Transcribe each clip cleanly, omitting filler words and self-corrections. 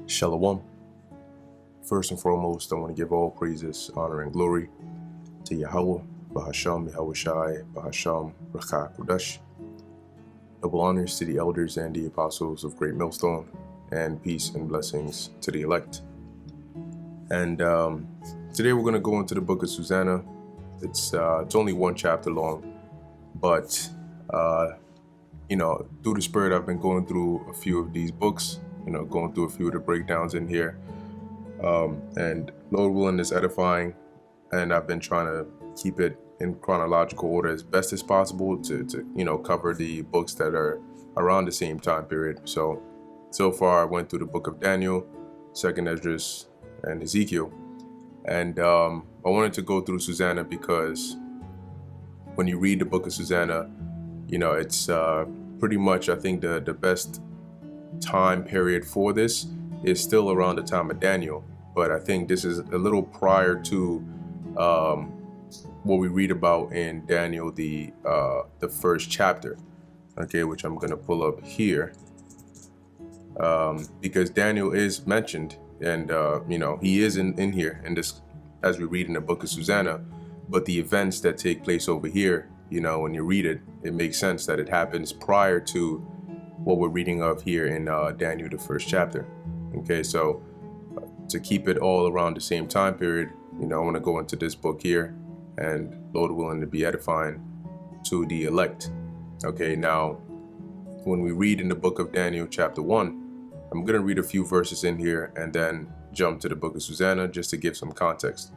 Shalom. First and foremost, I want to give all praises, honor, and glory to Yahweh, Bahasham, Yahweh Shai, Bahasham, Rakha Kudash. Double honors to the elders and the apostles of Great Millstone, and peace and blessings to the elect. And today we're going to go into the book of Susanna. It's only one chapter long, but through the Spirit, I've been going through a few of these books. Going through a few of the breakdowns in here, and Lord willing, is edifying, and I've been trying to keep it in chronological order as best as possible to cover the books that are around the same time period. So far I went through the book of Daniel, 2nd Esdras, and Ezekiel, and I wanted to go through Susanna because when you read the book of Susanna, it's pretty much, I think, the best time period for this is still around the time of Daniel, but I think this is a little prior to what we read about in Daniel, the first chapter, okay, which I'm going to pull up here, because Daniel is mentioned, and he is in here in this, as we read in the book of Susanna, but the events that take place over here, when you read it, it makes sense that it happens prior to what we're reading of here in Daniel, the first chapter. Okay, so to keep it all around the same time period, I want to go into this book here, and Lord willing, to be edifying to the elect. Okay, now when we read in the book of Daniel chapter 1, I'm going to read a few verses in here and then jump to the book of Susanna just to give some context.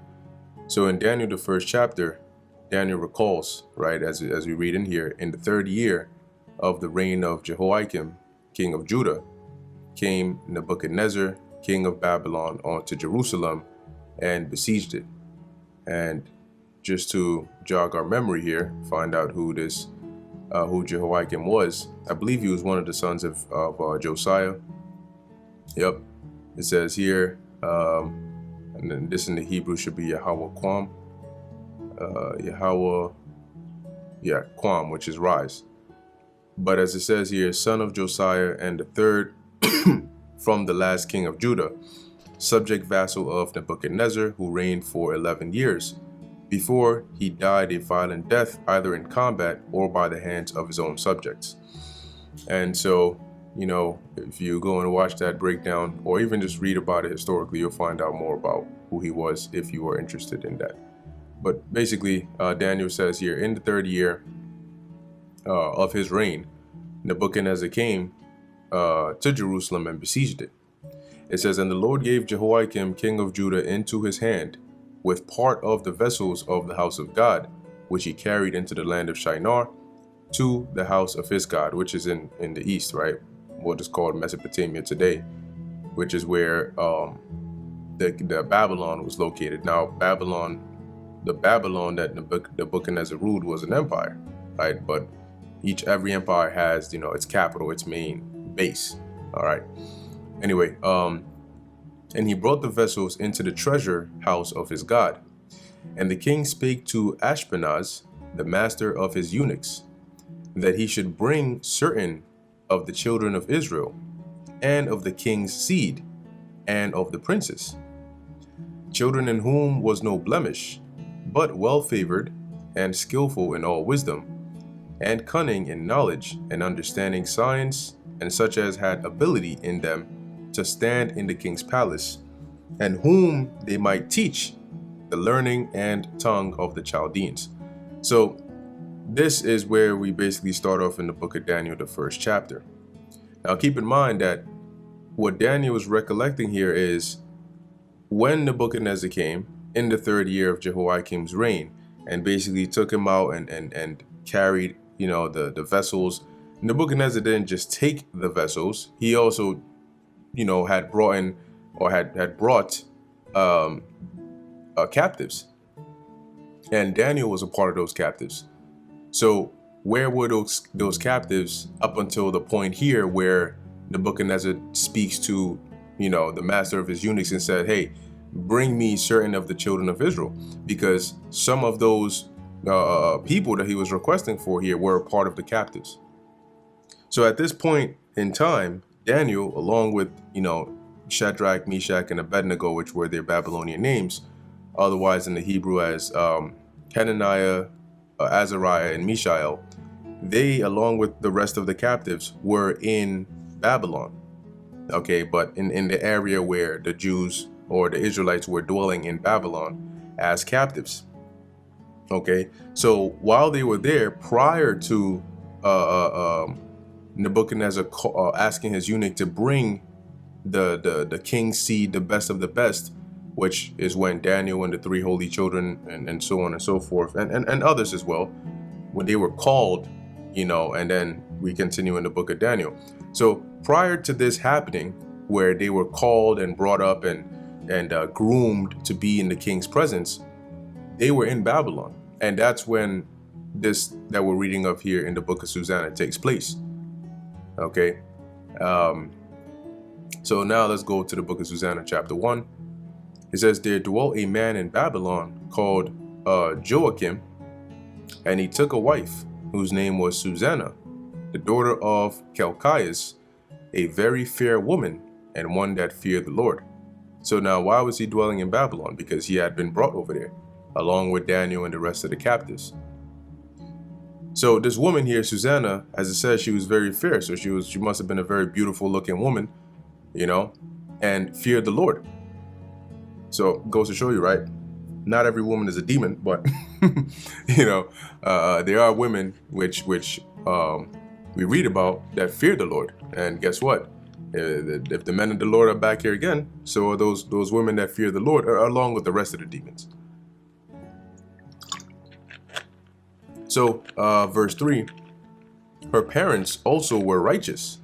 So in Daniel, the first chapter, Daniel recalls, right, as we read in here, in the third year of the reign of Jehoiakim, king of Judah, came Nebuchadnezzar, king of Babylon, onto Jerusalem and besieged it. And just to jog our memory here, find out who Jehoiakim was. I believe he was one of the sons of Josiah. Yep, it says here, and then this in the Hebrew should be Yahweh Quam, Quam, which is rise. But as it says here, son of Josiah, and the third from the last king of Judah, subject vassal of Nebuchadnezzar, who reigned for 11 years, before he died a violent death, either in combat or by the hands of his own subjects. And so, if you go and watch that breakdown, or even just read about it historically, you'll find out more about who he was if you are interested in that. But basically, Daniel says here, in the third year of his reign, Nebuchadnezzar came to Jerusalem and besieged it. It says, and the Lord gave Jehoiakim, king of Judah, into his hand, with part of the vessels of the house of God, which he carried into the land of Shinar, to the house of his God, which is in the east, right? What is called Mesopotamia today, which is where the Babylon was located. Now, the Babylon that Nebuchadnezzar ruled was an empire, right? But every empire has, its capital, its main base. All right. Anyway, and he brought the vessels into the treasure house of his God. And the king spake to Ashpenaz, the master of his eunuchs, that he should bring certain of the children of Israel, and of the king's seed, and of the princes, children in whom was no blemish, but well favored, and skillful in all wisdom, and cunning in knowledge, and understanding science, and such as had ability in them to stand in the king's palace, and whom they might teach the learning and tongue of the Chaldeans. So this is where we basically start off in the book of Daniel, the first chapter. Now keep in mind that what Daniel is recollecting here is when Nebuchadnezzar came in the third year of Jehoiakim's reign, and basically took him out and carried, the vessels. Nebuchadnezzar didn't just take the vessels; he also, had brought in, or had brought captives, and Daniel was a part of those captives. So where were those captives up until the point here where Nebuchadnezzar speaks to, the master of his eunuchs and said, hey, bring me certain of the children of Israel, because some of those people that he was requesting for here were a part of the captives. So at this point in time, Daniel, along with, Shadrach, Meshach, and Abednego, which were their Babylonian names, otherwise in the Hebrew as Hananiah, Azariah, and Mishael, they, along with the rest of the captives, were in Babylon. Okay, but in the area where the Jews or the Israelites were dwelling in Babylon as captives. Okay, so while they were there, prior to Nebuchadnezzar asking his eunuch to bring the king's seed, the best of the best, which is when Daniel and the three holy children and so on and so forth, and others as well, when they were called, and then we continue in the book of Daniel. So prior to this happening, where they were called and brought up and groomed to be in the king's presence, they were in Babylon. And that's when this that we're reading of here in the book of Susanna takes place. Okay. So now let's go to the book of Susanna, chapter 1. It says, there dwelt a man in Babylon called Joachim, and he took a wife whose name was Susanna, the daughter of Chelcias, a very fair woman and one that feared the Lord. So now why was he dwelling in Babylon? Because he had been brought over there, along with Daniel and the rest of the captives. So this woman here, Susanna, as it says, she was very fair. So she must have been a very beautiful looking woman, and feared the Lord. So it goes to show you, right? Not every woman is a demon, but there are women which we read about that fear the Lord. And guess what? If the men of the Lord are back here again, so are those women that fear the Lord, along with the rest of the demons. So verse 3, her parents also were righteous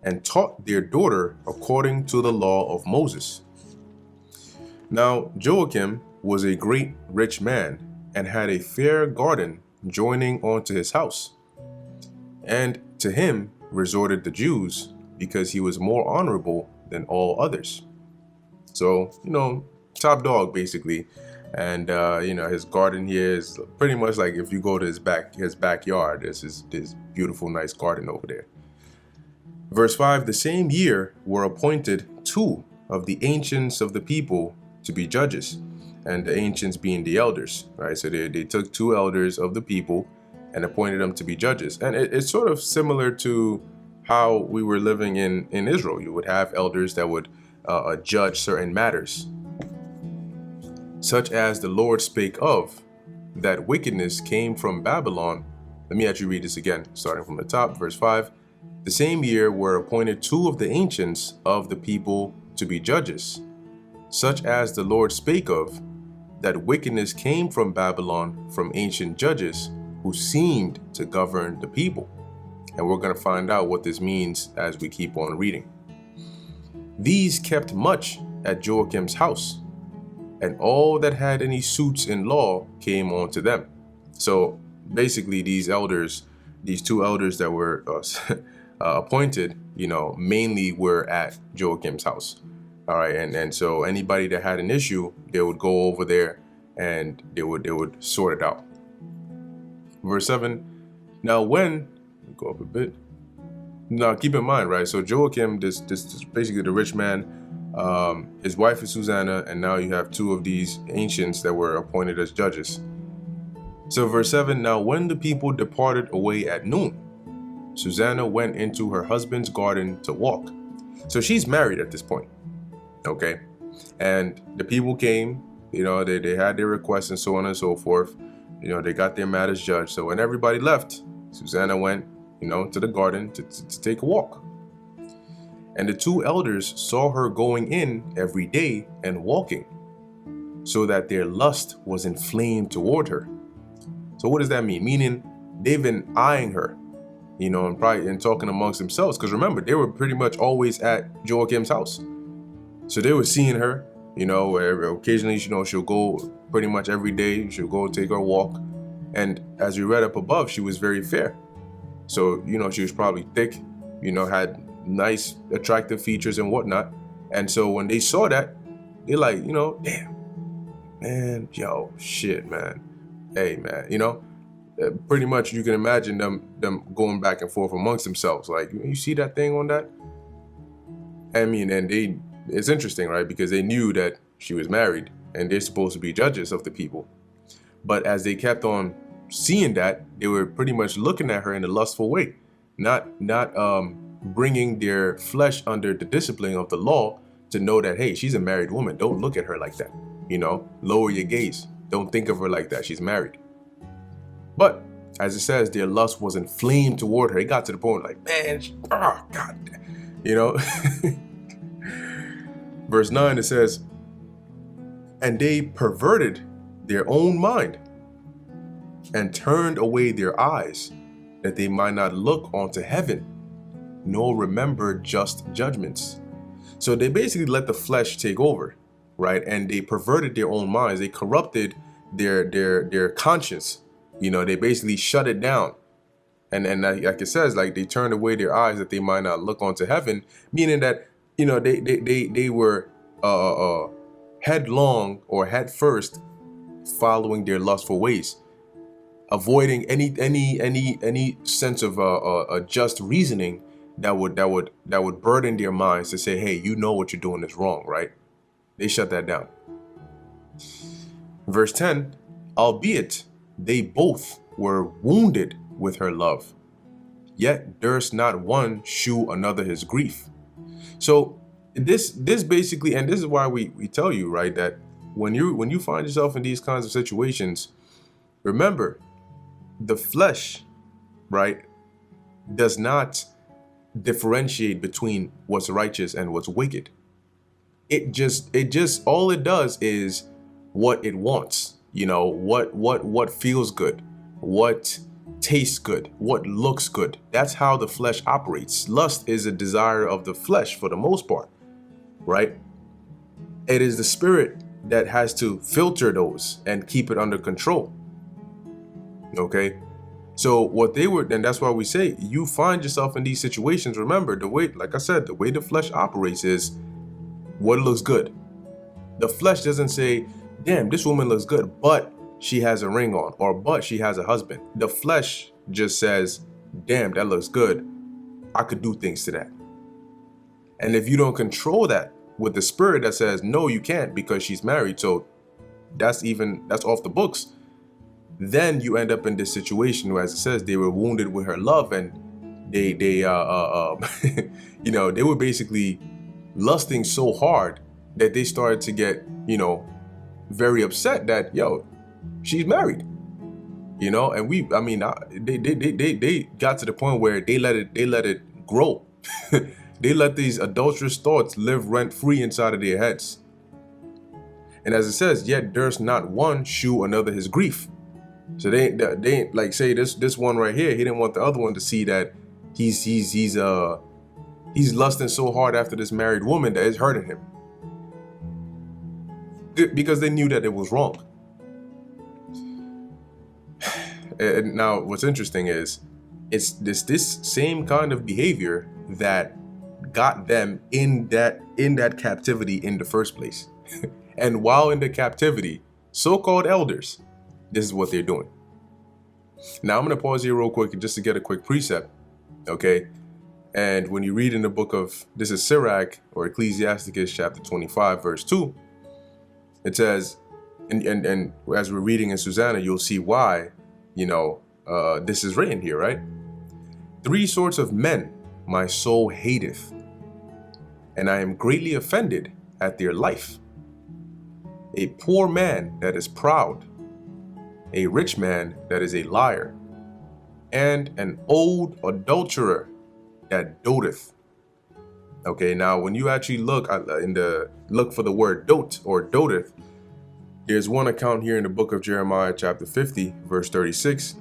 and taught their daughter according to the law of Moses. Now Joachim was a great rich man and had a fair garden joining onto his house. And to him resorted the Jews because he was more honorable than all others. So, top dog basically. And, his garden here is pretty much like if you go to his backyard, there's this beautiful, nice garden over there. Verse 5, the same year were appointed 2 of the ancients of the people to be judges, and the ancients being the elders, right? So they took 2 elders of the people and appointed them to be judges. And it's sort of similar to how we were living in Israel. You would have elders that would judge certain matters, such as the Lord spake of, that wickedness came from Babylon. Let me actually read this again, starting from the top, verse 5. The same year were appointed 2 of the ancients of the people to be judges, such as the Lord spake of, that wickedness came from Babylon from ancient judges who seemed to govern the people. And we're going to find out what this means as we keep on reading. These kept much at Joachim's house, and all that had any suits in law came on to them. So basically these 2 elders that were appointed, mainly were at Joachim's house. All right. And so anybody that had an issue, they would go over there and they would sort it out. Verse 7. Now go up a bit. Now keep in mind, right? So Joachim, this basically the rich man, his wife is Susanna, and now you have 2 of these ancients that were appointed as judges. So verse 7, now when the people departed away at noon, Susanna went into her husband's garden to walk. So she's married at this point. Okay. And the people came, they had their requests and so on and so forth. They got their matters judged. So when everybody left, Susanna went, to the garden to take a walk. And the 2 elders saw her going in every day and walking, so that their lust was inflamed toward her. So what does that mean? Meaning they've been eyeing her, and talking amongst themselves. Because remember, they were pretty much always at Joachim's house. So they were seeing her, occasionally, she'll go pretty much every day. She'll go take her walk. And as we read up above, she was very fair. So, she was probably thick, had nice, attractive features and whatnot. And so when they saw that, they're like, damn, man, shit, man. Hey, man, pretty much you can imagine them going back and forth amongst themselves. Like, you see that thing on that? I mean, and it's interesting, right? Because they knew that she was married and they're supposed to be judges of the people. But as they kept on seeing that, they were pretty much looking at her in a lustful way, not bringing their flesh under the discipline of the law to know that, hey, she's a married woman. Don't look at her like that. Lower your gaze. Don't think of her like that. She's married. But as it says, their lust was inflamed toward her. It got to the point like, man, God, Verse 9, it says, and they perverted their own mind and turned away their eyes, that they might not look onto heaven, nor remember just judgments. So they basically let the flesh take over, right? And they perverted their own minds. They corrupted their conscience. They basically shut it down. And like it says, like they turned away their eyes that they might not look onto heaven, meaning that, they were headlong or head first following their lustful ways, avoiding any sense of a just reasoning that would burden their minds to say, hey, what you're doing is wrong, right? They shut that down. Verse 10, albeit they both were wounded with her love, yet durst not one shew another his grief. So this basically, and this is why we tell you, right, that when you find yourself in these kinds of situations, remember, the flesh, right, does not differentiate between what's righteous and what's wicked. It just all it does is what it wants. What feels good, what tastes good, what looks good. That's how the flesh operates. Lust is a desire of the flesh for the most part, right? It is the spirit that has to filter those and keep it under control. Okay? So what they were, and that's why we say, you find yourself in these situations, remember, the way, like I said, the way the flesh operates is what looks good. The flesh doesn't say, damn, this woman looks good, but she has a ring on, or but she has a husband. The flesh just says, damn, that looks good. I could do things to that. And if you don't control that with the spirit that says, no, you can't because she's married, so that's off the books, then you end up in this situation where, as it says, they were wounded with her love, and they they were basically lusting so hard that they started to get, very upset that, she's married, and they got to the point where they let it grow. They let these adulterous thoughts live rent free inside of their heads. And as it says, yet durst not one shew another his grief. So they ain't like, say this one right here, he didn't want the other one to see that he's lusting so hard after this married woman that it's hurting him, because they knew that it was wrong. And now what's interesting is it's this same kind of behavior that got them in that captivity in the first place. And while in the captivity, so-called elders, this is what they're doing. Now I'm going to pause here real quick just to get a quick precept, okay? And when you read in the book of, this is Sirach or Ecclesiasticus chapter 25, verse 2, it says, and as we're reading in Susanna, you'll see why, this is written here, right? 3 sorts of men my soul hateth, and I am greatly offended at their life. A poor man that is proud, a rich man that is a liar, and an old adulterer that doteth. Okay, now when you actually look for the word dote or doteth, there's one account here in the book of Jeremiah chapter 50, verse 36.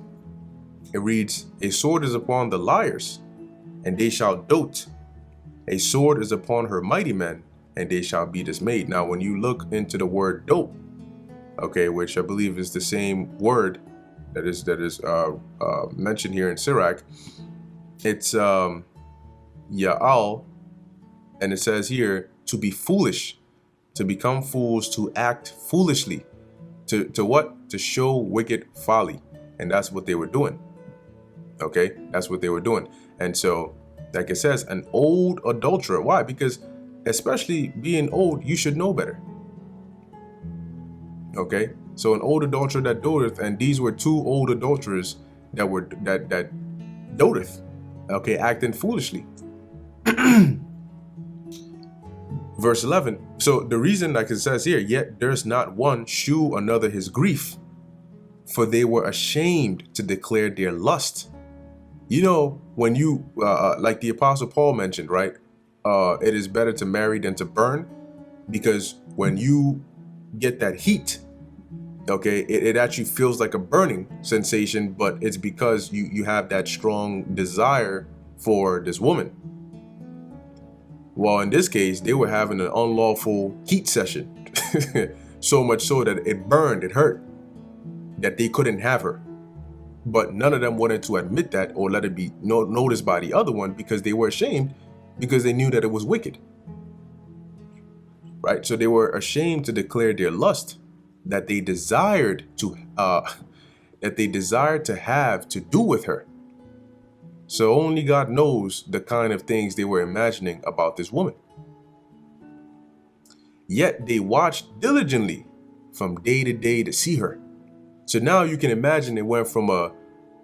It reads, a sword is upon the liars, and they shall dote. A sword is upon her mighty men, and they shall be dismayed. Now, when you look into the word dote, okay, which I believe is the same word that is mentioned here in Sirach, it's Ya'al, and it says here, to be foolish, to become fools, to act foolishly, to what? To show wicked folly. And that's what they were doing. Okay, that's what they were doing. And so, like it says, an old adulterer. Why? Because especially being old, you should know better. Okay, so an old adulterer that doteth, and these were two old adulterers that doteth, okay, acting foolishly. Verse 11. So the reason, like it says here, yet durst not one shew another his grief, for they were ashamed to declare their lust. You know, when you, like the Apostle Paul mentioned, right? It is better to marry than to burn, because when you get that heat, okay, it actually feels like a burning sensation, but it's because you have that strong desire for this woman. Well, in this case, they were having an unlawful heat session, so much so that it burned, it hurt, that they couldn't have her. But none of them wanted to admit that or let it be noticed by the other one, because they were ashamed, because they knew that it was wicked. Right? So they were ashamed to declare their lust, that they desired to have to do with her. So only God knows the kind of things they were imagining about this woman. Yet they watched diligently from day to day to see her. So now you can imagine it went from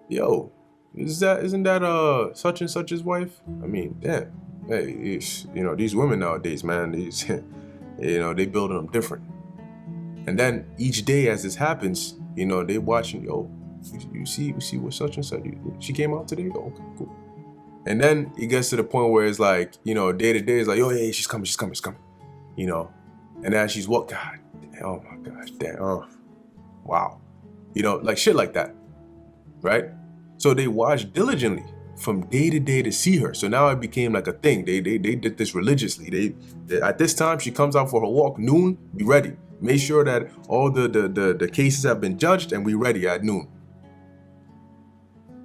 isn't that such and such's wife? I mean, damn. Hey, these women nowadays, man, these they building them different. And then each day as this happens, they watching, you see what such and such, she came out today? Oh, okay, cool. And then it gets to the point where it's like, day to day, it's like, oh, yeah, she's coming. And as she's what? God, oh my gosh, damn, oh, wow. Like shit like that, right? So they watched diligently from day to day to see her. So now it became like a thing. They did this religiously. They at this time, she comes out for her walk, noon, be ready. Make sure that all the cases have been judged and we ready at noon.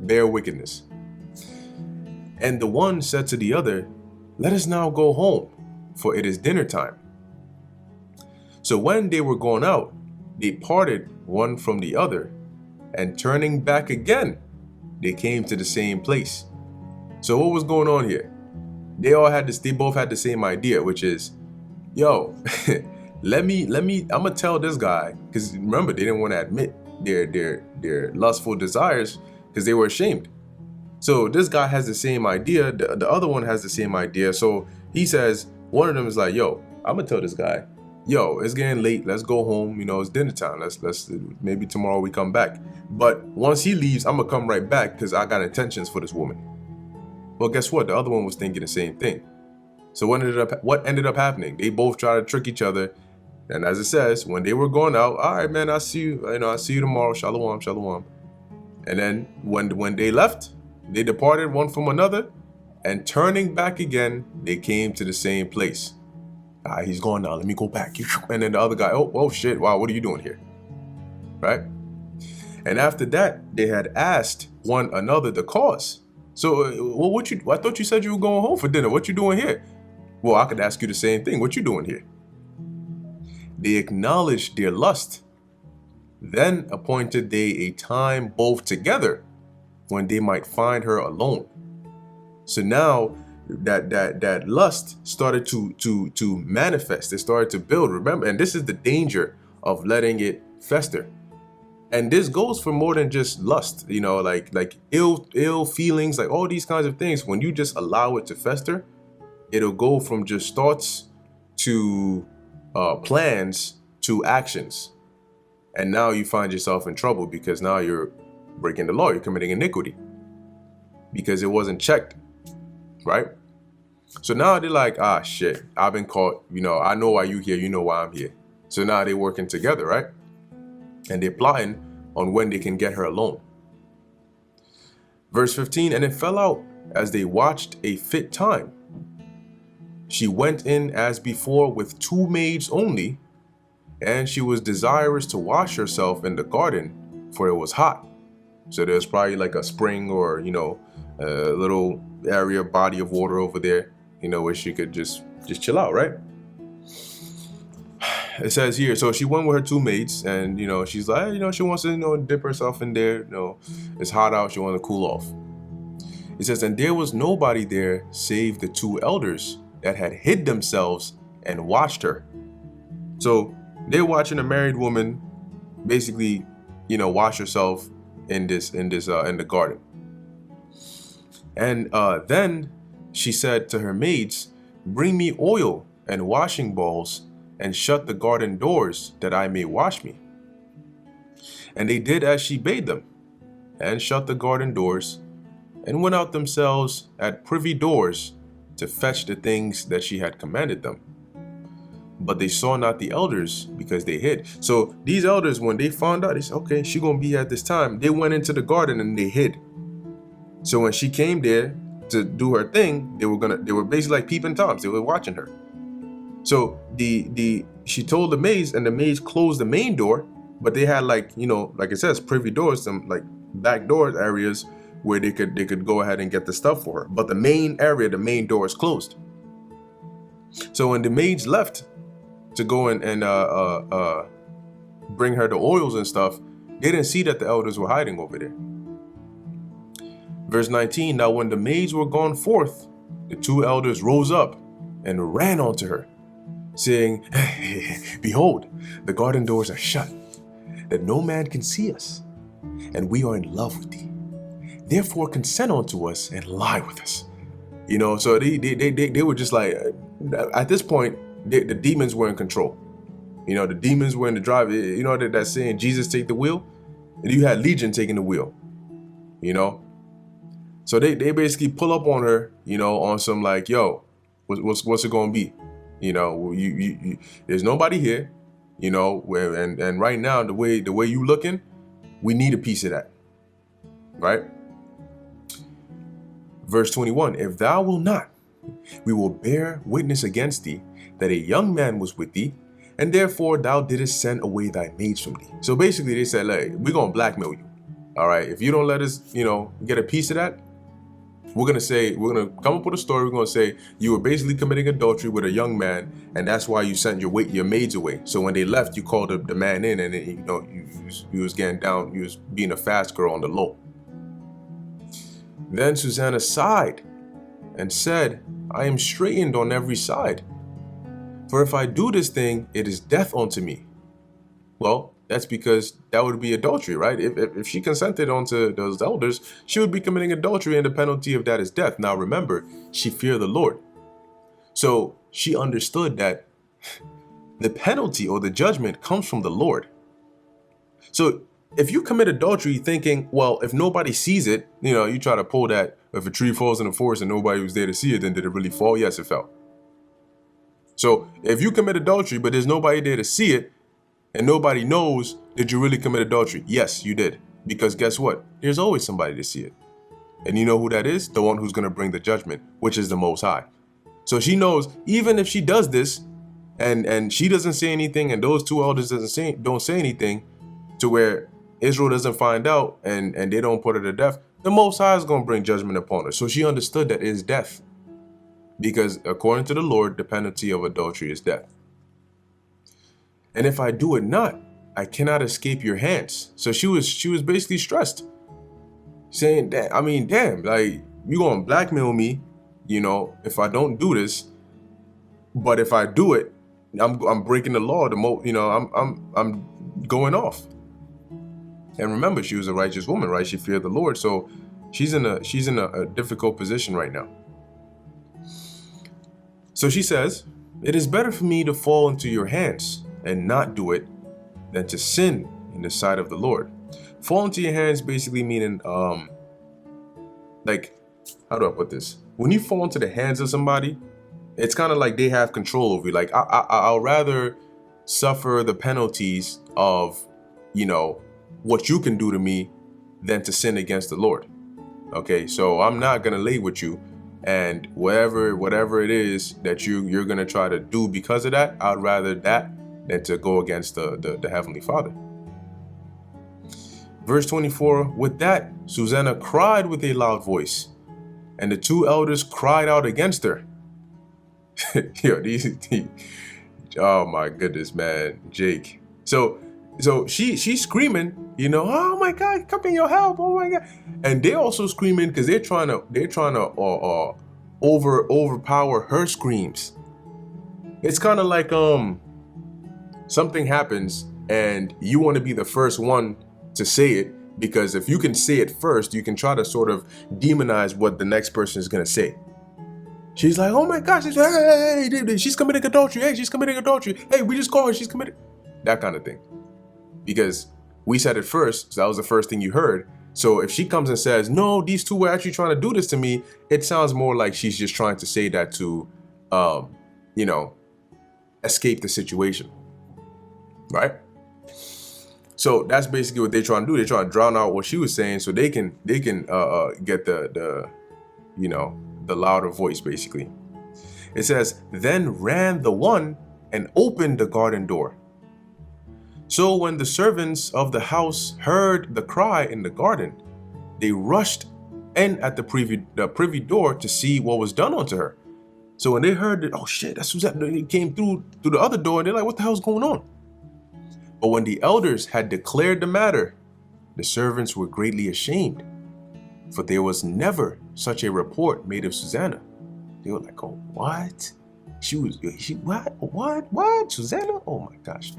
Bare wickedness. And the one said to the other, let us now go home, for it is dinner time. So when they were going out, they parted one from the other, and turning back again, they came to the same place. So what was going on here? They both had the same idea, which is, yo, I'm gonna tell this guy, because remember, they didn't want to admit their lustful desires because they were ashamed. So this guy has the same idea, the other one has the same idea. So he says, one of them is like, yo, I'm gonna tell this guy, yo, it's getting late, let's go home, it's dinner time, let's maybe tomorrow we come back. But once he leaves, I'm gonna come right back because I got intentions for this woman. Well, guess what? The other one was thinking the same thing. So what ended up happening? They both tried to trick each other. And as it says, when they were going out, all right, man, I'll see you, I'll see you tomorrow, shalom, shalom. And then when they left, they departed one from another, and turning back again, they came to the same place. He's gone now, let me go back. And then the other guy, oh shit, wow, what are you doing here? Right? And after that, they had asked one another the cause. So, I thought you said you were going home for dinner. What you doing here? Well, I could ask you the same thing. What you doing here? They acknowledged their lust. Then appointed they a time both together, when they might find her alone. So now that lust started to manifest. It started to build. Remember, and this is the danger of letting it fester. And this goes for more than just lust, like ill feelings, like all these kinds of things. When you just allow it to fester, it'll go from just thoughts to plans to actions. And now you find yourself in trouble, because now you're breaking the law, you're committing iniquity, because it wasn't checked, right? So now they're like, shit, I've been caught, I know why you here, you know why I'm here. So now they're working together, right? And they're plotting on when they can get her alone. Verse 15, and it fell out as they watched a fit time. She went in as before with 2 maids only, and she was desirous to wash herself in the garden, for it was hot. So there's probably like a spring or, a little area, body of water over there, where she could just chill out, right? It says here, so she went with her 2 maids, and, she's like, she wants to, dip herself in there. It's hot out. She wants to cool off. It says, and there was nobody there save the 2 elders that had hid themselves and watched her. So they're watching a married woman basically, wash herself in the garden. And then she said to her maids, "Bring me oil and washing balls, and shut the garden doors, that I may wash me." And they did as she bade them, and shut the garden doors, and went out themselves at privy doors to fetch the things that she had commanded them. But they saw not the elders, because they hid. So these elders, when they found out, they said, okay, she's gonna be at this time. They went into the garden and they hid. So when she came there to do her thing, they were basically like peeping toms. They were watching her. So she told the maids, and the maids closed the main door, but they had like it says, privy doors, some like back door areas where they could go ahead and get the stuff for her. But the main area, the main door is closed. So when the maids left to go and bring her the oils and stuff, they didn't see that the elders were hiding over there. Verse 19, now when the maids were gone forth, the two elders rose up and ran unto her, saying, "Behold, the garden doors are shut, that no man can see us, and we are in love with thee. Therefore consent unto us and lie with us." So they were just like, at this point, the demons were in control. The demons were in the drive. That saying, Jesus take the wheel? And you had Legion taking the wheel, So they basically pull up on her, on some like, yo, what's it gonna be? You there's nobody here, and right now the way you looking, we need a piece of that, right? Verse 21, if thou wilt not, we will bear witness against thee that a young man was with thee, and therefore thou didst send away thy maids from thee. So basically they said, like, we're gonna blackmail you. All right, if you don't let us, get a piece of that, we're gonna come up with a story. We're gonna say you were basically committing adultery with a young man, and that's why you sent your maids away. So when they left, you called the man in, and you was getting down, you was being a fast girl on the low. Then Susanna sighed and said, I am straitened on every side. For if I do this thing, it is death unto me. Well, that's because that would be adultery, right? If she consented unto those elders, she would be committing adultery, and the penalty of that is death. Now remember, she feared the Lord. So she understood that the penalty or the judgment comes from the Lord. So if you commit adultery thinking, well, if nobody sees it, you try to pull that, if a tree falls in the forest and nobody was there to see it, then did it really fall? Yes, it fell. So if you commit adultery, but there's nobody there to see it, and nobody knows, did you really commit adultery? Yes, you did. Because guess what? There's always somebody to see it. And you know who that is? The one who's going to bring the judgment, which is the Most High. So she knows, even if she does this, and she doesn't say anything, and those two elders don't say anything, to where Israel doesn't find out, and they don't put her to death, the Most High is going to bring judgment upon her. So she understood that it is death. Because according to the Lord, the penalty of adultery is death. And if I do it not, I cannot escape your hands. So she was basically stressed, saying that, damn, like, you gonna blackmail me, if I don't do this. But if I do it, I'm breaking the law. I'm going off. And remember, she was a righteous woman, right? She feared the Lord, so she's in a difficult position right now. So she says, "It is better for me to fall into your hands and not do it than to sin in the sight of the Lord." Fall into your hands basically meaning, like, how do I put this? When you fall into the hands of somebody, it's kind of like they have control over you. Like, I'll rather suffer the penalties of, what you can do to me than to sin against the Lord. Okay, so I'm not going to lay with you. And whatever it is that you're going to try to do because of that, I'd rather that than to go against the Heavenly Father. Verse 24, with that, Susanna cried with a loud voice, and the two elders cried out against her. Oh my goodness, man, Jake. So she's screaming, oh my God, come in your help, oh my God. And they're also screaming because they're trying to overpower her screams. It's kind of like something happens and you want to be the first one to say it, because if you can say it first, you can try to sort of demonize what the next person is going to say. She's like, oh my gosh, hey, she's committing adultery. Hey, she's committing adultery. Hey, we just call her, she's committing. That kind of thing. Because we said it first, so that was the first thing you heard. So if she comes and says, no, these two were actually trying to do this to me, it sounds more like she's just trying to say that to, escape the situation. Right? So that's basically what they're trying to do. They're trying to drown out what she was saying so they can get the louder voice, basically. It says, then ran the one and opened the garden door. So when the servants of the house heard the cry in the garden, they rushed in at the privy door to see what was done unto her. So when they heard that, oh shit, that's Susanna, they came through the other door, and they're like, what the hell's going on? But when the elders had declared the matter, the servants were greatly ashamed, for there was never such a report made of Susanna. They were like, oh, what? What? Susanna? Oh my gosh.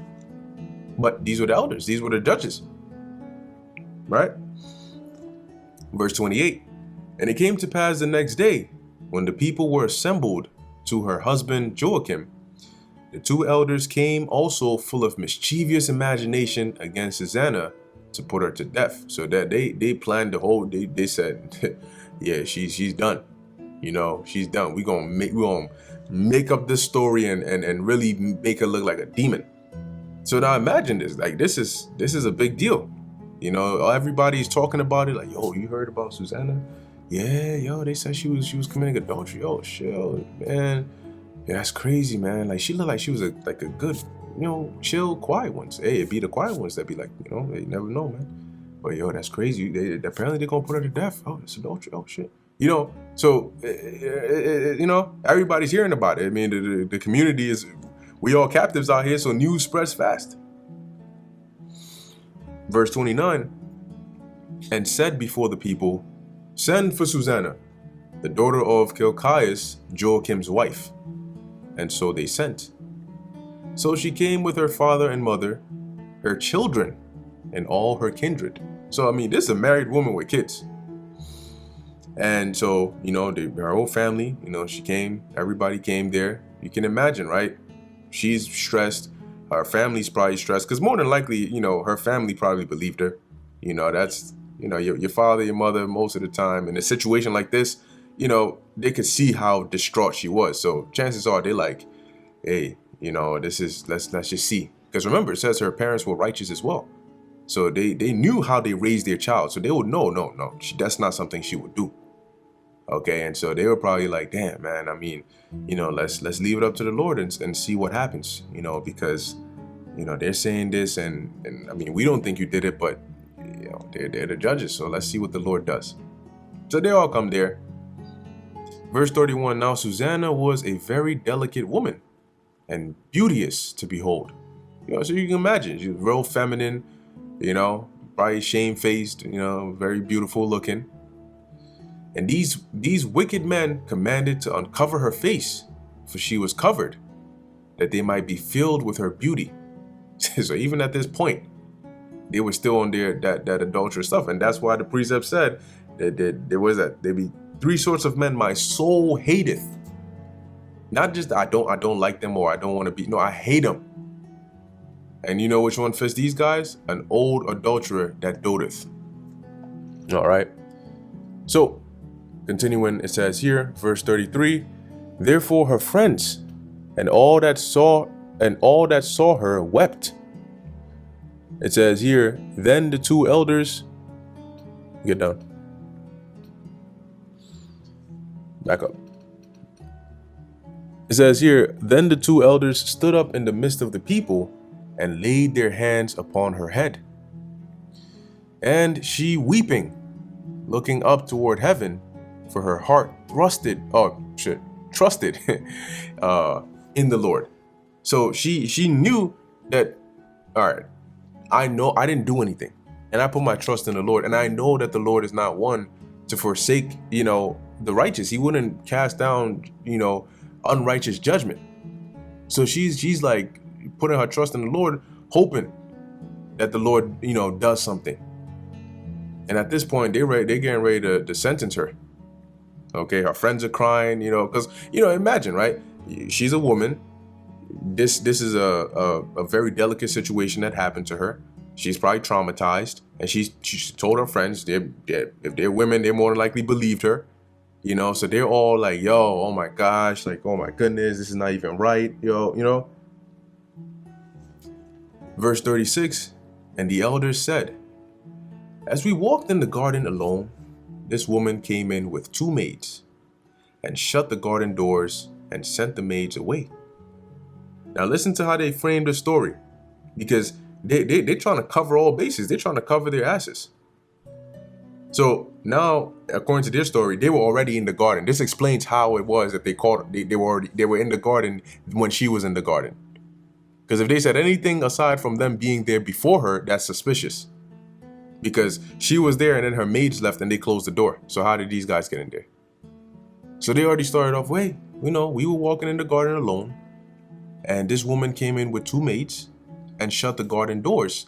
But these were the elders. These were the judges. Right? Verse 28. And it came to pass the next day, when the people were assembled to her husband Joachim, the two elders came also full of mischievous imagination against Susanna to put her to death. So that they planned the whole, they said, yeah, she's done. She's done. We're gonna make up this story and really make her look like a demon. So now imagine this, like this is a big deal. Everybody's talking about it, like, yo, you heard about Susanna? Yeah, yo, they said she was committing adultery. Oh shit, man. Yeah, that's crazy, man. Like she looked like she was a good, chill, quiet ones. Hey, it'd be the quiet ones that be like, they never know, man. But yo, that's crazy. Apparently they're gonna put her to death. Oh, it's adultery. Oh shit. So everybody's hearing about it. I mean, the community is, we all captives out here, so news spreads fast. Verse 29, and said before the people, send for Susanna, the daughter of Kilkias, Joachim's wife. And so they sent. So she came with her father and mother, her children, and all her kindred. So, I mean, this is a married woman with kids. And so, her whole family, she came, everybody came there. You can imagine, right? She's stressed. Her family's probably stressed, because more than likely, her family probably believed her. That's, your father, your mother, most of the time in a situation like this, they could see how distraught she was. So chances are they're like, hey, this is, let's just see. Because remember, it says her parents were righteous as well. So they knew how they raised their child. So they would know, no, that's not something she would do. Okay, and so they were probably like, damn, man, I mean, let's leave it up to the Lord and see what happens, because, they're saying this and I mean, we don't think you did it, but, they're the judges. So let's see what the Lord does. So they all come there. Verse 31, now Susanna was a very delicate woman and beauteous to behold. So you can imagine, she was real feminine, probably shamefaced, very beautiful looking. And these wicked men commanded to uncover her face, for she was covered, that they might be filled with her beauty. So even at this point, they were still on that adulterous stuff. And that's why the precept said that there be three sorts of men my soul hateth. Not just I don't like them or I don't want to be. No, I hate them. And you know which one fits these guys? An old adulterer that doteth. All right. So continuing, it says here, verse 33, therefore her friends and all that saw her wept. It says here, then the two elders, get down, back up. It says here, then the two elders stood up in the midst of the people and laid their hands upon her head. And she weeping, looking up toward heaven, for her heart trusted in the Lord. So she knew that, all right, I know I didn't do anything, and I put my trust in the Lord, and I know that the Lord is not one to forsake, the righteous. He wouldn't cast down, unrighteous judgment. So she's like putting her trust in the Lord, hoping that the Lord, does something. And at this point, they're getting ready to sentence her. Okay, her friends are crying, because imagine, right? She's a woman. This is a very delicate situation that happened to her. She's probably traumatized, and she told her friends. If they're women, they more than likely believed her. So they're all like, yo, oh my gosh, like, oh my goodness, this is not even right, Verse 36, and the elders said, as we walked in the garden alone, this woman came in with 2 maids and shut the garden doors and sent the maids away. Now listen to how they framed the story, because they're trying to cover all bases. They're trying to cover their asses. So now, according to their story, they were already in the garden. This explains how it was that they were in the garden when she was in the garden. Because if they said anything aside from them being there before her, that's suspicious. Because she was there and then her maids left and they closed the door. So how did these guys get in there? So they already started off, we were walking in the garden alone, and this woman came in with 2 maids and shut the garden doors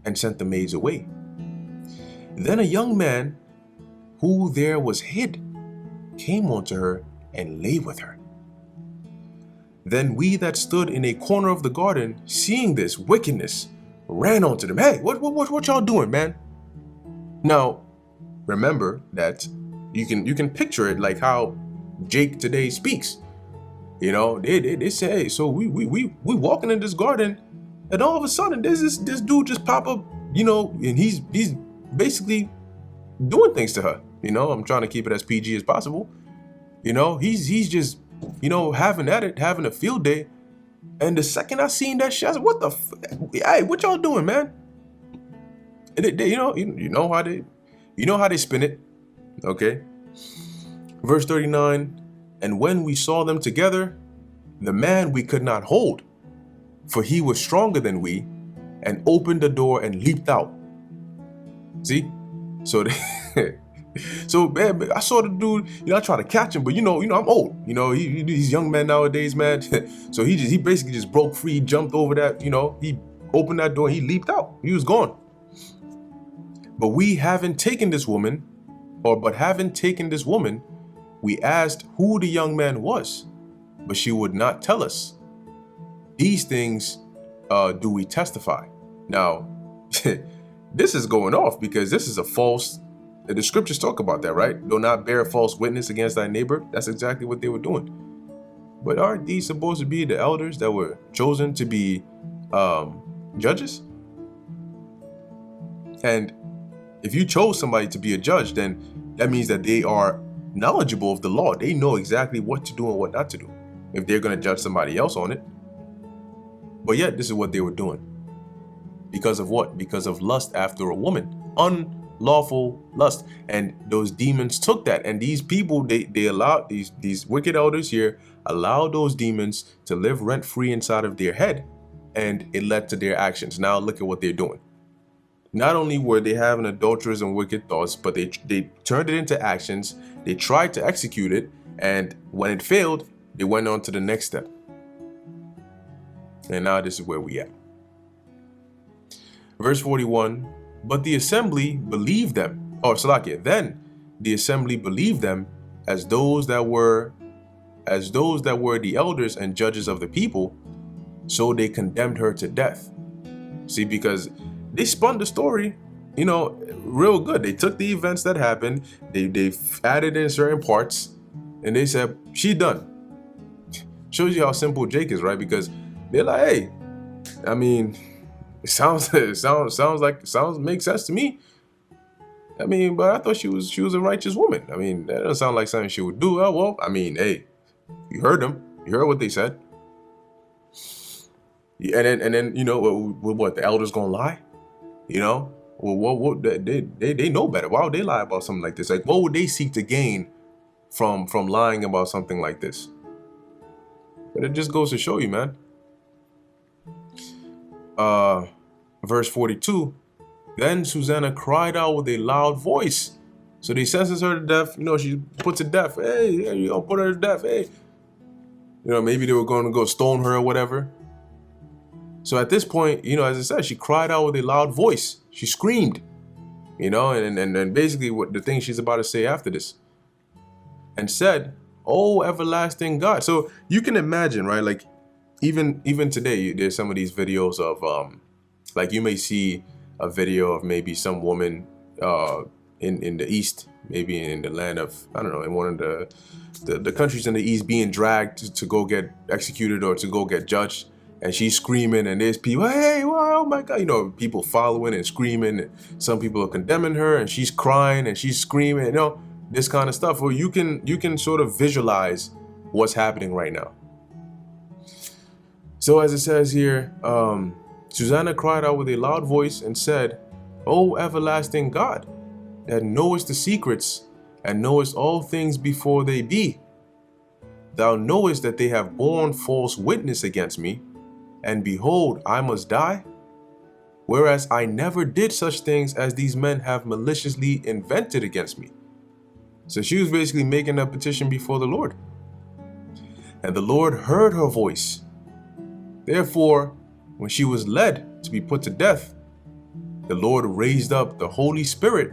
and sent the maids away. Then a young man who there was hid came unto her and lay with her. Then we that stood in a corner of the garden, seeing this wickedness, ran onto them. Hey, what y'all doing, man? Now, remember that you can picture it like how Jake today speaks. They say, hey, so we walking in this garden, and all of a sudden there's this dude just pop up, and he's basically doing things to her. I'm trying to keep it as PG as possible. He's just having at it, having a field day. And the second I seen that shit, I said, what the hey, what y'all doing, man? And they you know how they spin it. Okay. Verse 39, and when we saw them together, the man we could not hold, for he was stronger than we, and opened the door and leaped out. See? So so man, I saw the dude, I tried to catch him, but I'm old. These young men nowadays, man. So he basically just broke free, jumped over that, he opened that door and he leaped out. He was gone. But having taken this woman, we asked who the young man was, but she would not tell us. These things do we testify. Now, this is going off because this is a false. The scriptures talk about that, right? Do not bear false witness against thy neighbor. That's exactly what they were doing. But aren't these supposed to be the elders that were chosen to be judges? And if you chose somebody to be a judge, then that means that they are knowledgeable of the law. They know exactly what to do and what not to do if they're going to judge somebody else on it. But yet, this is what they were doing. Because of what? Because of lust after a woman. Unlawful lust. And those demons took that. And these people, they allowed, these wicked elders here, allowed those demons to live rent-free inside of their head. And it led to their actions. Now look at what they're doing. Not only were they having adulterous and wicked thoughts, but they turned it into actions. They tried to execute it. And when it failed, they went on to the next step. And now this is where we at. Verse 41, but the assembly believed them. Then the assembly believed them as those that were the elders and judges of the people. So they condemned her to death. See, because they spun the story, real good. They took the events that happened, they added in certain parts, and they said, she done. Shows you how simple Jake is, right? Because they're like, hey, it makes sense to me. But I thought she was a righteous woman. That doesn't sound like something she would do. Oh, well, hey, you heard them. You heard what they said. And then what? The elders gonna lie? What they know better. Why would they lie about something like this? Like, what would they seek to gain from lying about something like this? But it just goes to show you, man. Verse 42, then Susanna cried out with a loud voice. So they sentence her to death. She put to death. Hey, you gonna put her to death? Hey, maybe they were going to go stone her or whatever. So at this point, as I said, she cried out with a loud voice. She screamed, and basically what the thing she's about to say after this, and said, "Oh, everlasting God." So you can imagine, right? Like even today, there's some of these videos of like you may see a video of maybe some woman in the East, maybe in the land of, I don't know, in one of the countries in the East, being dragged to go get executed or to go get judged, and she's screaming, and there's people, hey, wow, oh my God, people following and screaming, and some people are condemning her, and she's crying and she's screaming, this kind of stuff. Well, you can sort of visualize what's happening right now. So as it says here, Susanna cried out with a loud voice and said, "O everlasting God, that knowest the secrets and knowest all things before they be, thou knowest that they have borne false witness against me, and behold, I must die, whereas I never did such things as these men have maliciously invented against me." So she was basically making a petition before the Lord. And the Lord heard her voice. Therefore, when she was led to be put to death, the Lord raised up the Holy Spirit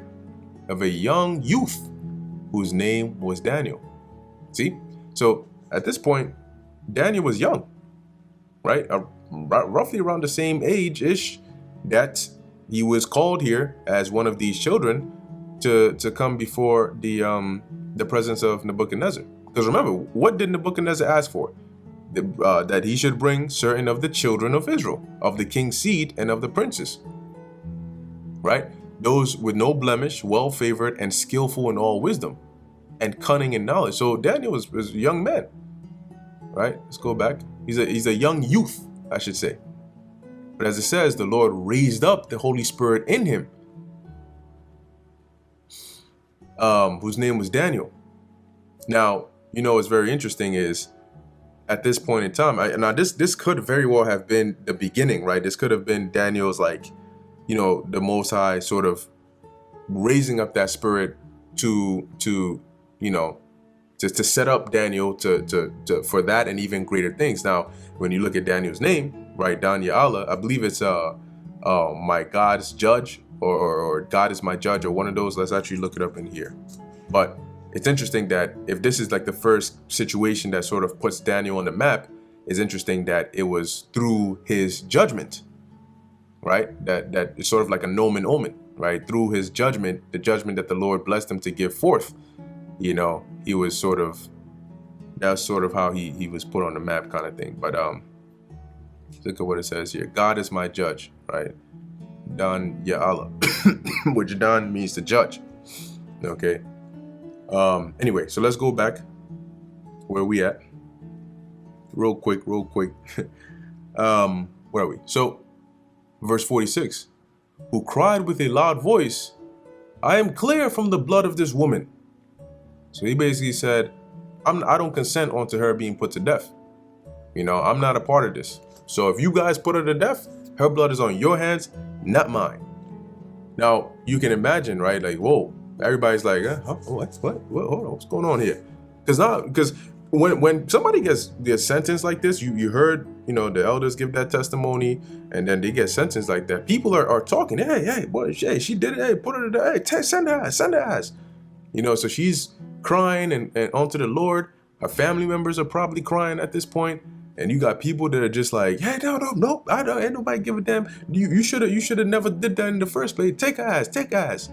of a young youth whose name was Daniel. See? So at this point, Daniel was young, right? Roughly around the same age-ish that he was called here as one of these children to come before the presence of Nebuchadnezzar. Because remember, what did Nebuchadnezzar ask for? That he should bring certain of the children of Israel, of the king's seed and of the princes, right? Those with no blemish, well-favored, and skillful in all wisdom, and cunning in knowledge. So Daniel was a young man, right? Let's go back. He's a young youth, I should say. But as it says, the Lord raised up the Holy Spirit in him, whose name was Daniel. Now, what's very interesting is, at this point in time, now this could very well have been the beginning, right? This could have been Daniel's, the Most High sort of raising up that spirit to set up Daniel to for that and even greater things. Now, when you look at Daniel's name, right, Daniel, I believe it's my God's judge or God is my judge, or one of those. Let's actually look it up in here. But it's interesting that if this is like the first situation that sort of puts Daniel on the map, it's interesting that it was through his judgment, right? That is sort of like a nomen omen, right? Through his judgment, the judgment that the Lord blessed him to give forth, he was that's sort of how he was put on the map, kind of thing. But look at what it says here. God is my judge, right? Dan Ya'ala, which Dan means to judge. Okay. Anyway, so let's go back where we at real quick. Where are we? So verse 46, who cried with a loud voice, "I am clear from the blood of this woman." So he basically said, I don't consent onto her being put to death. I'm not a part of this. So if you guys put her to death, her blood is on your hands, not mine. Now you can imagine, right? Like, whoa. Everybody's like, what? Hold on, what's going on here? Because when somebody gets sentenced like this, you heard, the elders give that testimony, and then they get sentenced like that. People are talking, hey, boy, she did it. Hey, put her to the, hey, send her ass. So she's crying and onto the Lord. Her family members are probably crying at this point, and you got people that are just like, hey, no, I don't, ain't nobody give a damn. You should have never did that in the first place. Take her ass.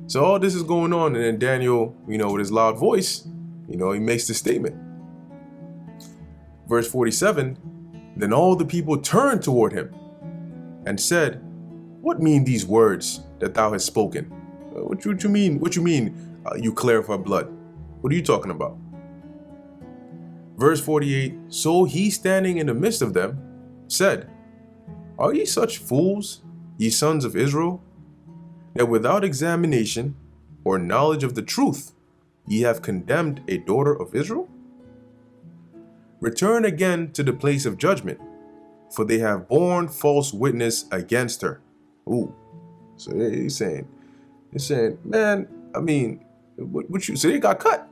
So all this is going on, and then Daniel, with his loud voice, he makes this statement. Verse 47, then all the people turned toward him and said, "What mean these words that thou hast spoken?" What you mean? What you mean? You clarify blood. What are you talking about? Verse 48, so he standing in the midst of them said, "Are ye such fools, ye sons of Israel, that without examination or knowledge of the truth, ye have condemned a daughter of Israel? Return again to the place of judgment, for they have borne false witness against her." Ooh. So he's saying, man, I mean, what you, so they got cut.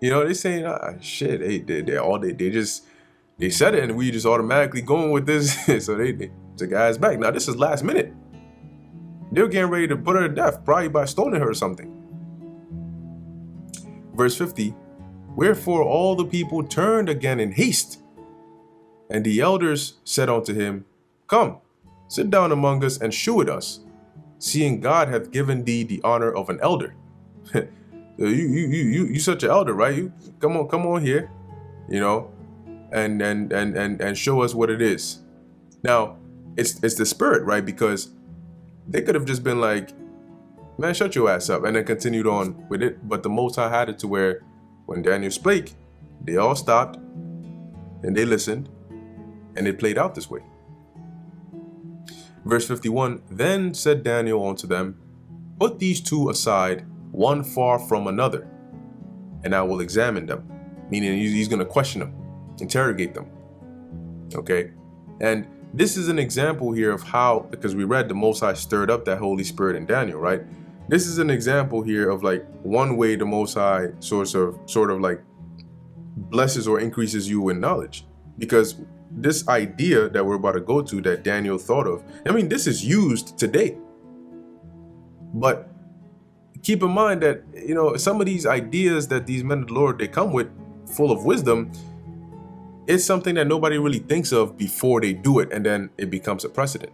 You know, they saying, shit, they said it and we just automatically going with this. So they took guys back. Now this is last minute. They were getting ready to put her to death, probably by stoning her or something. Verse 50, wherefore all the people turned again in haste. And the elders said unto him, come, sit down among us and shew it us, seeing God hath given thee the honor of an elder. you such an elder, right? You come on here, you know, and show us what it is. Now, it's the spirit, right? Because they could have just been like, man, shut your ass up, and then continued on with it. But the Most High had it to where when Daniel spake, they all stopped and they listened, and it played out this way. Verse 51, then said Daniel unto them, put these two aside, one far from another, and I will examine them. Meaning he's going to question them, interrogate them. Okay? And this is an example here of how, because we read the Most High stirred up that Holy Spirit in Daniel, right? This is an example here of like one way the Most High sort of like blesses or increases you in knowledge. Because this idea that we're about to go to that Daniel thought of, I mean, this is used today. But keep in mind that, you know, some of these ideas that these men of the Lord, they come with full of wisdom, it's something that nobody really thinks of before they do it, and then it becomes a precedent.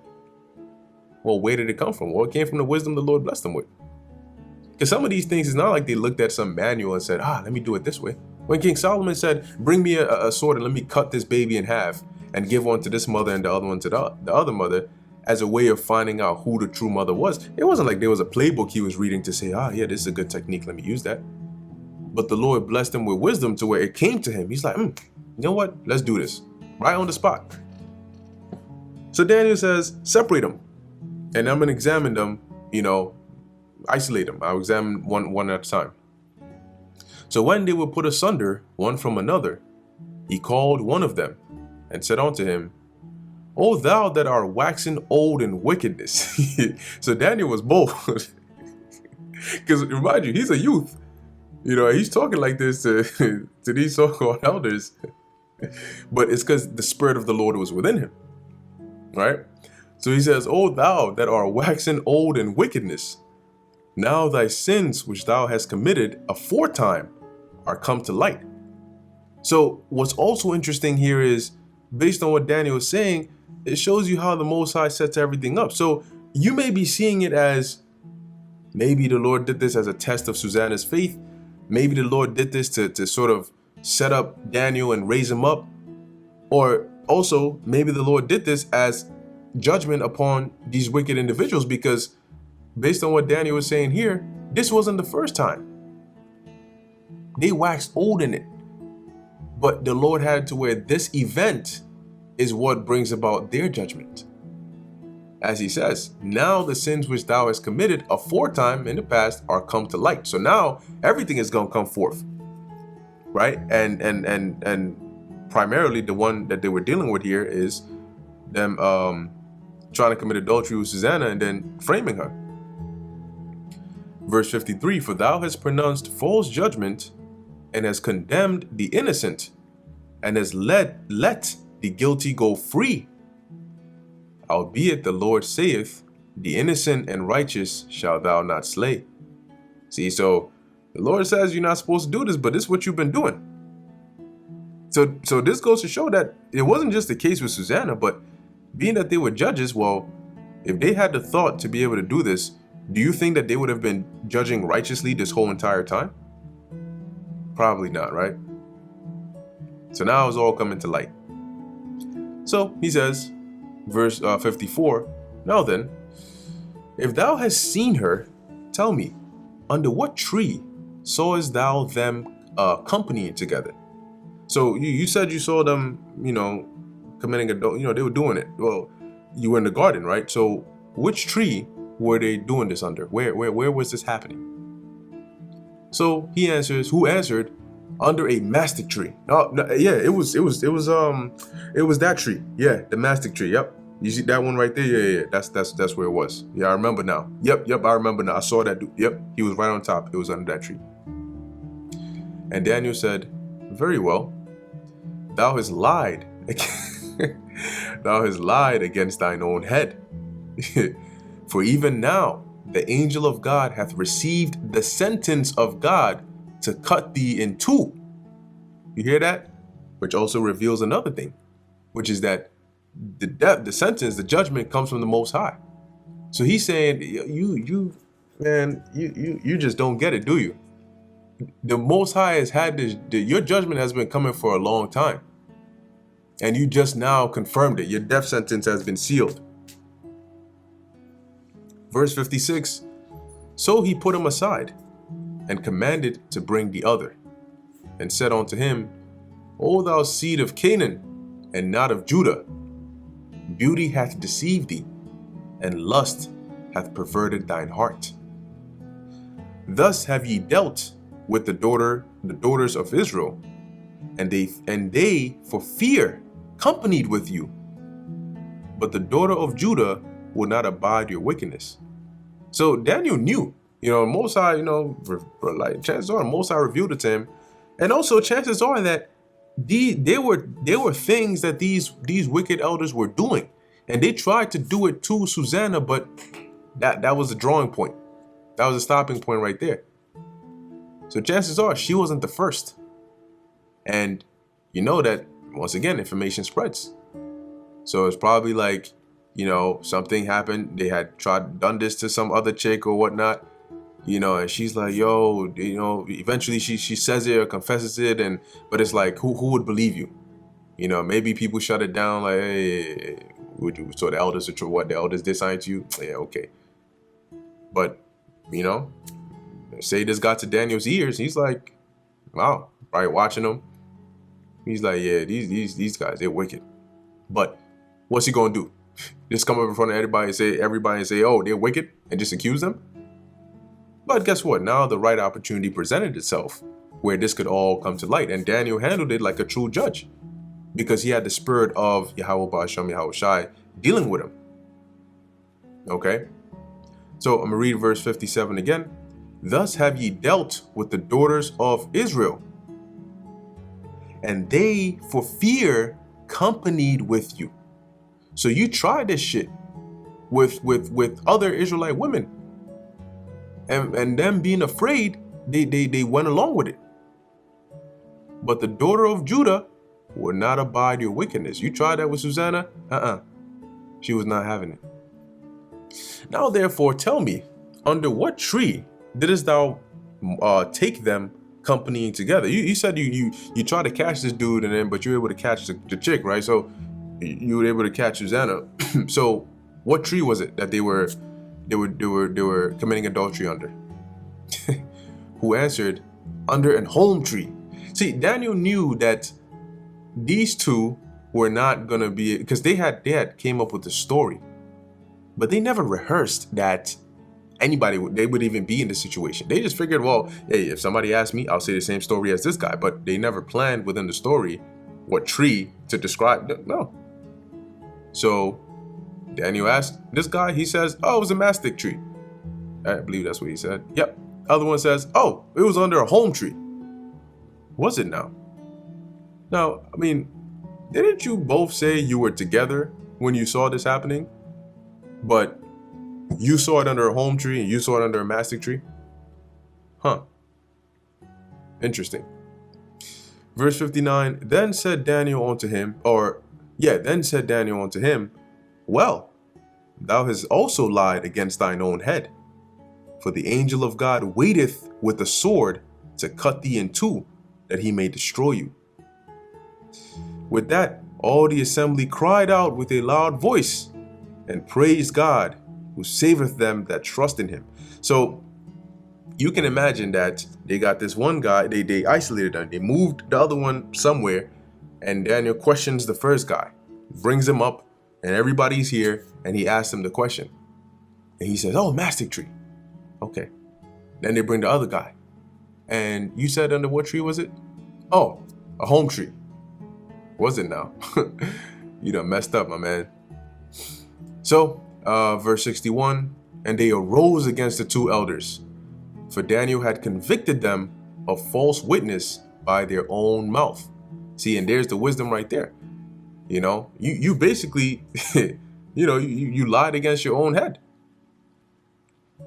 Well, where did it come from? Well, it came from the wisdom the Lord blessed them with. Because some of these things, it's not like they looked at some manual and said, let me do it this way. When King Solomon said, bring me a sword and let me cut this baby in half and give one to this mother and the other one to the other mother, as a way of finding out who the true mother was. It wasn't like there was a playbook he was reading to say, yeah, this is a good technique, let me use that. But the Lord blessed him with wisdom to where it came to him. He's like, you know what? Let's do this. Right on the spot. So Daniel says, separate them. And I'm going to examine them, you know, isolate them. I'll examine one at a time. So when they were put asunder, one from another, he called one of them and said unto him, O thou that art waxen old in wickedness. So Daniel was bold. Because remind you, he's a youth. You know, he's talking like this to these so-called elders. But it's because the Spirit of the Lord was within him. Right? So he says, O thou that art waxen old in wickedness, now thy sins which thou hast committed aforetime are come to light. So what's also interesting here is, based on what Daniel is saying, it shows you how the Most High sets everything up. So you may be seeing it as, maybe the Lord did this as a test of Susanna's faith. Maybe the Lord did this to sort of set up Daniel and raise him up. Or also, maybe the Lord did this as judgment upon these wicked individuals, because based on what Daniel was saying here, this wasn't the first time. They waxed old in it. But the Lord had to where this event is what brings about their judgment. As he says, now the sins which thou hast committed aforetime in the past are come to light. So now everything is going to come forth. Right? And primarily the one that they were dealing with here is them trying to commit adultery with Susanna and then framing her. Verse 53, for thou hast pronounced false judgment and hast condemned the innocent and hast let the guilty go free. Albeit the Lord saith, the innocent and righteous shalt thou not slay. See, so the Lord says you're not supposed to do this, but this is what you've been doing. So this goes to show that it wasn't just the case with Susanna, but being that they were judges, well, if they had the thought to be able to do this, do you think that they would have been judging righteously this whole entire time? Probably not, right? So now it's all coming to light. So he says, verse 54, now then, if thou hast seen her, tell me, under what tree sawest thou them companying together? So you said you saw them, committing adult, they were doing it. Well, you were in the garden, right? So which tree were they doing this under? Where was this happening? So he answers, who answered, under a mastic tree. Oh, no, yeah, it was that tree. Yeah, the mastic tree. Yep. You see that one right there? Yeah. That's where it was. Yeah, I remember now. Yep, I remember now. I saw that dude. Yep, he was right on top. It was under that tree. And Daniel said, "Very well, thou hast lied. Thou hast lied against thine own head. For even now the angel of God hath received the sentence of God to cut thee in two." You hear that? Which also reveals another thing, which is that the sentence, the judgment comes from the Most High. So he's saying, you just don't get it, do you? The Most High has had this, your judgment has been coming for a long time. And you just now confirmed it. Your death sentence has been sealed. Verse 56, so he put him aside and commanded to bring the other, and said unto him, O thou seed of Canaan, and not of Judah, beauty hath deceived thee, and lust hath perverted thine heart. Thus have ye dealt with the daughters of Israel, and they for fear companied with you. But the daughter of Judah will not abide your wickedness. So Daniel knew, Most High, like chances are Most High revealed it to him, and also chances are that there were things that these wicked elders were doing, and they tried to do it to Susanna, but that was the drawing point. That was a stopping point right there. So chances are she wasn't the first. And you know that, once again, information spreads. So it's probably like, something happened. They had done this to some other chick or whatnot, and she's like, yo, eventually she says it or confesses it. But it's like, who would believe you? Maybe people shut it down like, hey, so the elders are true. What the elders did something to you? Yeah, okay. But, say this got to Daniel's ears. He's like, wow, probably watching them. He's like, yeah, these guys, they're wicked. But what's he gonna do? Just come up in front of everybody and say, oh, they're wicked, and just accuse them? But guess what? Now the right opportunity presented itself where this could all come to light. And Daniel handled it like a true judge, because he had the spirit of Yahweh Ba'ashem Yahweh Shai dealing with him. Okay? So I'm going to read verse 57 again. Thus have ye dealt with the daughters of Israel, and they for fear companied with you. So you tried this shit with other Israelite women, and them being afraid, they went along with it. But the daughter of Judah will not abide your wickedness. You tried that with Susanna? She was not having it. Now therefore tell me, under what tree didst thou take them companying together? You said you tried to catch this dude, but you were able to catch the chick, right? So you were able to catch Susanna. So what tree was it that they were committing adultery under? Who answered, under an holm tree. See, Daniel knew that these two were not gonna be, because they had came up with the story, but they never rehearsed that they would even be in this situation. They just figured, well, hey, if somebody asks me, I'll say the same story as this guy. But they never planned within the story what tree to describe. No. So Daniel asked this guy, he says, oh, it was a mastic tree. I believe that's what he said. Yep. Other one says, oh, it was under a holm tree. Was it now? Now, I mean, didn't you both say you were together when you saw this happening? But you saw it under a holm tree and you saw it under a mastic tree? Huh. Interesting. Verse 59, then said Daniel unto him, well, thou hast also lied against thine own head. For the angel of God waiteth with a sword to cut thee in two, that he may destroy you. With that, all the assembly cried out with a loud voice, and praised God, who saveth them that trust in him. So you can imagine that they got this one guy, they isolated him, they moved the other one somewhere, and Daniel questions the first guy, brings him up, and everybody's here, and he asks him the question. And he says, oh, mastic tree. Okay. Then they bring the other guy. And you said under what tree was it? Oh, a holm tree. Was it now? You done messed up, my man. So, verse 61, and they arose against the two elders, for Daniel had convicted them of false witness by their own mouth. See, and there's the wisdom right there. You basically, you lied against your own head.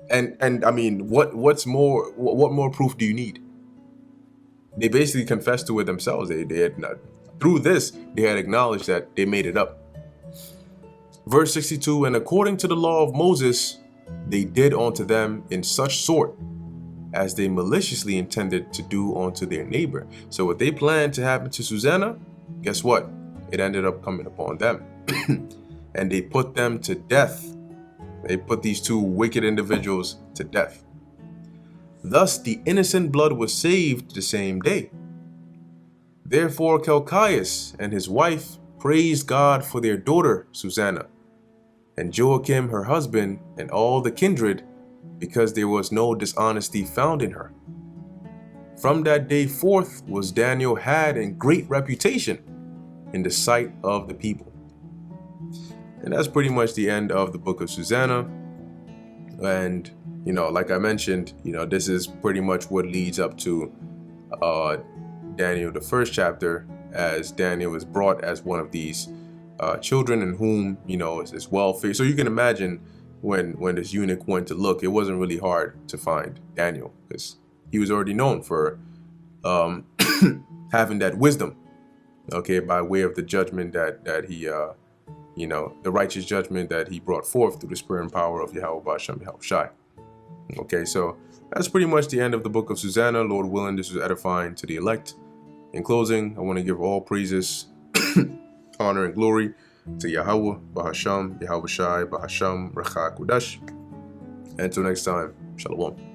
And I mean, what more proof do you need? They basically confessed to it themselves. They had not, through this, they had acknowledged that they made it up. Verse 62, and according to the law of Moses, they did unto them in such sort as they maliciously intended to do unto their neighbor. So what they planned to happen to Susanna, guess what? It ended up coming upon them. And they put them to death. They put these two wicked individuals to death. Thus the innocent blood was saved the same day. Therefore Chelcias and his wife praised God for their daughter Susanna, and Joachim her husband, and all the kindred, because there was no dishonesty found in her. From that day forth was Daniel had in great reputation in the sight of the people. And that's pretty much the end of the book of Susanna. And, like I mentioned, this is pretty much what leads up to Daniel, the first chapter, as Daniel is brought as one of these children in whom, is welfare. So you can imagine when this eunuch went to look, it wasn't really hard to find Daniel, because he was already known for having that wisdom, okay, by way of the judgment that he, the righteous judgment that he brought forth through the spirit and power of Yahweh Ba'ashem Yahushai. Okay, so that's pretty much the end of the book of Susanna. Lord willing, this was edifying to the elect. In closing, I want to give all praises, honor, and glory to Yahweh Ba'ashem Yahushai Ba'ashem Rechak Udash. Until next time, Shalom.